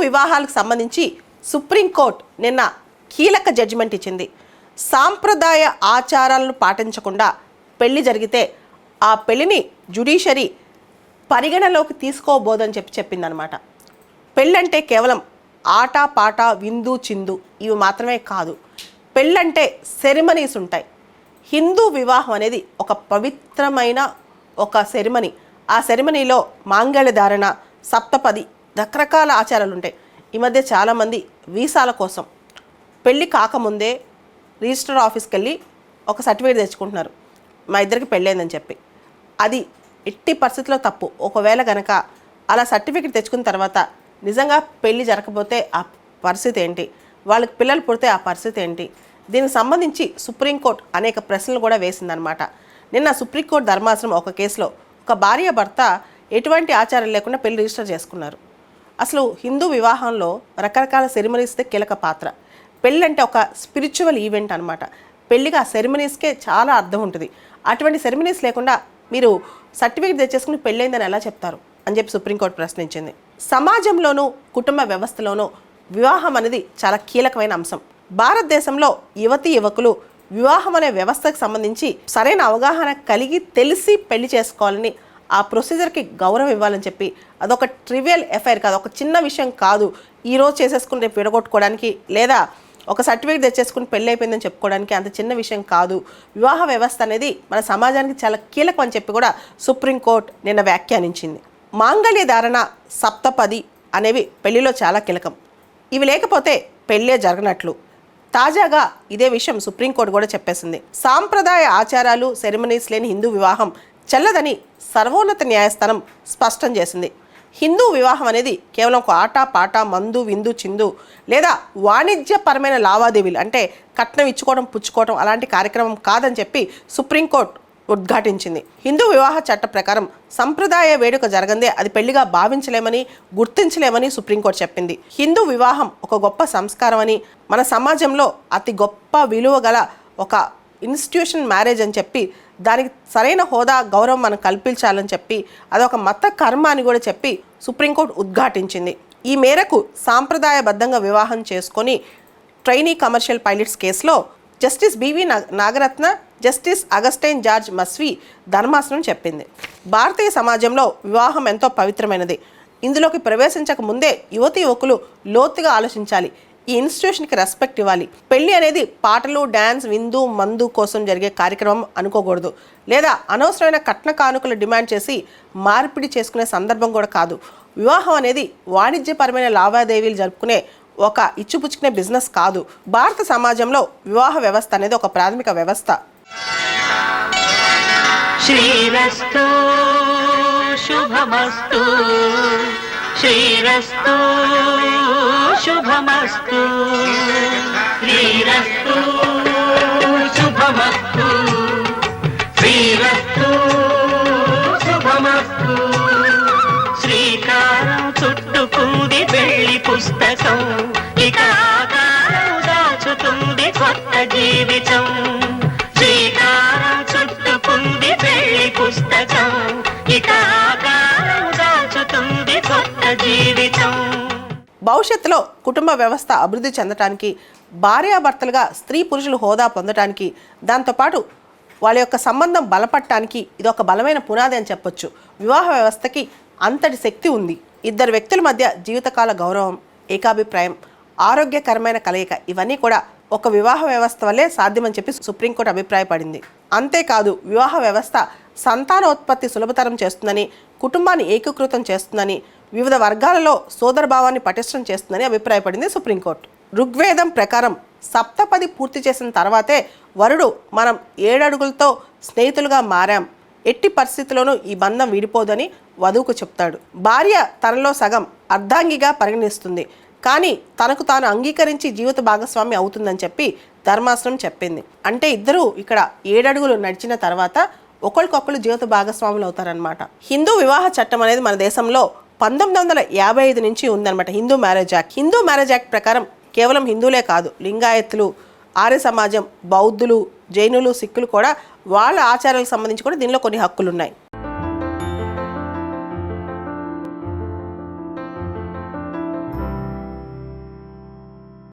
వివాహాలకు సంబంధించి సుప్రీంకోర్టు నిన్న కీలక జడ్జిమెంట్ ఇచ్చింది. సాంప్రదాయ ఆచారాలను పాటించకుండా పెళ్లి జరిగితే ఆ పెళ్లిని జ్యుడిషియరీ పరిగణలోకి తీసుకోబోదని చెప్పిందనమాట. పెళ్ళంటే కేవలం ఆట పాట విందు చిందు ఇవి మాత్రమే కాదు. పెళ్ళంటే సెరిమనీస్ ఉంటాయి. హిందూ వివాహం అనేది ఒక పవిత్రమైన ఒక సెరిమనీ. ఆ సెరిమనీలో మాంగళ్య ధారణ, సప్తపది రకరకాల ఆచారాలు ఉంటాయి. ఈ మధ్య చాలామంది వీసాల కోసం పెళ్ళి కాకముందే రిజిస్టర్ ఆఫీస్కి వెళ్ళి ఒక సర్టిఫికేట్ తెచ్చుకుంటున్నారు, మా ఇద్దరికి పెళ్ళైందని చెప్పి. అది ఎట్టి పరిస్థితుల్లో తప్పు. ఒకవేళ కనుక అలా సర్టిఫికేట్ తెచ్చుకున్న తర్వాత నిజంగా పెళ్ళి జరగకపోతే ఆ పరిస్థితి ఏంటి, వాళ్ళకి పిల్లలు పుడితే ఆ పరిస్థితి ఏంటి, దీనికి సంబంధించి సుప్రీంకోర్టు అనేక ప్రశ్నలు కూడా వేసిందనమాట. నిన్న సుప్రీంకోర్టు ధర్మాసనం ఒక కేసులో ఒక భార్య భర్త ఎటువంటి ఆచారం లేకుండా పెళ్లి రిజిస్టర్ చేసుకున్నారు. అసలు హిందూ వివాహంలో రకరకాల సెరిమనీస్దే కీలక పాత్ర. పెళ్ళి అంటే ఒక స్పిరిచువల్ ఈవెంట్ అనమాట. పెళ్ళికి ఆ సెరిమనీస్కే చాలా అర్థం ఉంటుంది. అటువంటి సెరిమనీస్ లేకుండా మీరు సర్టిఫికేట్ తెచ్చేసుకుని పెళ్ళైందని ఎలా చెప్తారు అని చెప్పి సుప్రీంకోర్టు ప్రశ్నించింది. సమాజంలోనూ కుటుంబ వ్యవస్థలోనూ వివాహం అనేది చాలా కీలకమైన అంశం. భారతదేశంలో యువతీ యువకులు వివాహం అనే వ్యవస్థకు సంబంధించి సరైన అవగాహన కలిగి తెలిసి పెళ్లి చేసుకోవాలని, ఆ ప్రొసీజర్కి గౌరవం ఇవ్వాలని చెప్పి, అదొక ట్రివియల్ ఎఫైర్ కాదు, ఒక చిన్న విషయం కాదు. ఈరోజు చేసేసుకుని రేపు విడగొట్టుకోవడానికి లేదా ఒక సర్టిఫికేట్ తెచ్చేసుకుని పెళ్ళి అయిపోయిందని చెప్పుకోవడానికి అంత చిన్న విషయం కాదు. వివాహ వ్యవస్థ అనేది మన సమాజానికి చాలా కీలకం అని చెప్పి కూడా సుప్రీంకోర్టు నిన్న వ్యాఖ్యానించింది. మాంగళ్య ధారణ, సప్తపది అనేవి పెళ్లిలో చాలా కీలకం. ఇవి లేకపోతే పెళ్ళే జరగనట్లు. తాజాగా ఇదే విషయం సుప్రీంకోర్టు కూడా చెప్పేసింది. సాంప్రదాయ ఆచారాలు, సెరిమనీస్ లేని హిందూ వివాహం చెల్లదని సర్వోన్నత న్యాయస్థానం స్పష్టం చేసింది. హిందూ వివాహం అనేది కేవలం ఒక ఆట పాట, మందు విందు చిందు లేదా వాణిజ్యపరమైన లావాదేవీలు అంటే కట్నం ఇచ్చుకోవడం పుచ్చుకోవడం అలాంటి కార్యక్రమం కాదని చెప్పి సుప్రీంకోర్టు ఉద్ఘాటించింది. హిందూ వివాహ చట్ట ప్రకారం సంప్రదాయ వేడుక జరగందే అది పెళ్లిగా భావించలేమని, గుర్తించలేమని సుప్రీంకోర్టు చెప్పింది. హిందూ వివాహం ఒక గొప్ప సంస్కారం అని, మన సమాజంలో అతి గొప్ప విలువ గల ఒక ఇన్స్టిట్యూషన్ మ్యారేజ్ అని చెప్పి, దానికి సరైన హోదా గౌరవం మనం కల్పించాలని చెప్పి, అదొక మత కర్మ అని కూడా చెప్పి సుప్రీంకోర్టు ఉద్ఘాటించింది. ఈ మేరకు సాంప్రదాయబద్ధంగా వివాహం చేసుకొని ట్రైనీ కమర్షియల్ పైలట్స్ కేసులో justice BV Nagarathna, justice Augustine George Masih ధర్మాసనం చెప్పింది. భారతీయ సమాజంలో వివాహం ఎంతో పవిత్రమైనది. ఇందులోకి ప్రవేశించక ముందే యువతీ యువకులు లోతుగా ఆలోచించాలి. ఈ ఇన్స్టిట్యూషన్కి రెస్పెక్ట్ ఇవ్వాలి. పెళ్లి అనేది పాటలు, డ్యాన్స్, విందు, మందు కోసం జరిగే కార్యక్రమం అనుకోకూడదు. లేదా అనవసరమైన కట్న కానుకలు డిమాండ్ చేసి మార్పిడి చేసుకునే సందర్భం కూడా కాదు. వివాహం అనేది వాణిజ్యపరమైన లావాదేవీలు జరుపుకునే ఒక ఇచ్చిపుచ్చుకునే బిజినెస్ కాదు. భారత సమాజంలో వివాహ వ్యవస్థ అనేది ఒక ప్రాథమిక వ్యవస్థ. శ్రీరస్తు శుభమస్తు, శ్రీరస్తు శుభమస్తు, శ్రీరస్తు శుభమస్తు, శ్రీరస్తు శుభమస్తు. శ్రీకారం చుట్టుకుంది పెళ్లి పుస్తకం, ఇక ఆకారం దాచుతుంది కొత్త జీవితం. శ్రీకారం చుట్టుకుంది పెళ్లి పుస్తకం, ఇక ఆకారం దాచుతుంది కొత్త జీవితం. భవిష్యత్తులో కుటుంబ వ్యవస్థ అభివృద్ధి చెందటానికి, భార్యాభర్తలుగా స్త్రీ పురుషులు హోదా పొందటానికి, దాంతోపాటు వాళ్ళ యొక్క సంబంధం బలపడటానికి ఇది ఒక బలమైన పునాది అని చెప్పొచ్చు. వివాహ వ్యవస్థకి అంతటి శక్తి ఉంది. ఇద్దరు వ్యక్తుల మధ్య జీవితకాల గౌరవం, ఏకాభిప్రాయం, ఆరోగ్యకరమైన కలయిక ఇవన్నీ కూడా ఒక వివాహ వ్యవస్థ వల్లే సాధ్యమని చెప్పి సుప్రీంకోర్టు అభిప్రాయపడింది. అంతేకాదు వివాహ వ్యవస్థ సంతానోత్పత్తి సులభతరం చేస్తుందని, కుటుంబాన్ని ఏకీకృతం చేస్తుందని, వివిధ వర్గాలలో సోదరభావాన్ని పటిష్టం చేస్తుందని అభిప్రాయపడింది సుప్రీంకోర్టు. ఋగ్వేదం ప్రకారం సప్తపది పూర్తి చేసిన తర్వాతే వరుడు మనం 7 అడుగులతో స్నేహితులుగా మారాం, ఎట్టి పరిస్థితుల్లోనూ ఈ బంధం విడిపోదని వధువుకు చెప్తాడు. భార్య తనలో సగం అర్ధాంగిగా పరిగణిస్తుంది, కానీ తనకు తాను అంగీకరించి జీవిత భాగస్వామి అవుతుందని చెప్పి ధర్మాసనం చెప్పింది. అంటే ఇద్దరు ఇక్కడ 7 అడుగులు నడిచిన తర్వాత ఒకరికొకరు జీవిత భాగస్వాములు అవుతారనమాట. హిందూ వివాహ చట్టం అనేది మన దేశంలో 1955 నుంచి ఉందన్నమాట. Hindu marriage act. Hindu marriage act ప్రకారం కేవలం హిందువులే కాదు, లింగాయత్తులు, ఆర్య సమాజం, బౌద్ధులు, జైనులు, సిక్కులు కూడా వాళ్ళ ఆచారాలకు సంబంధించి కూడా దీనిలో కొన్ని హక్కులు ఉన్నాయి.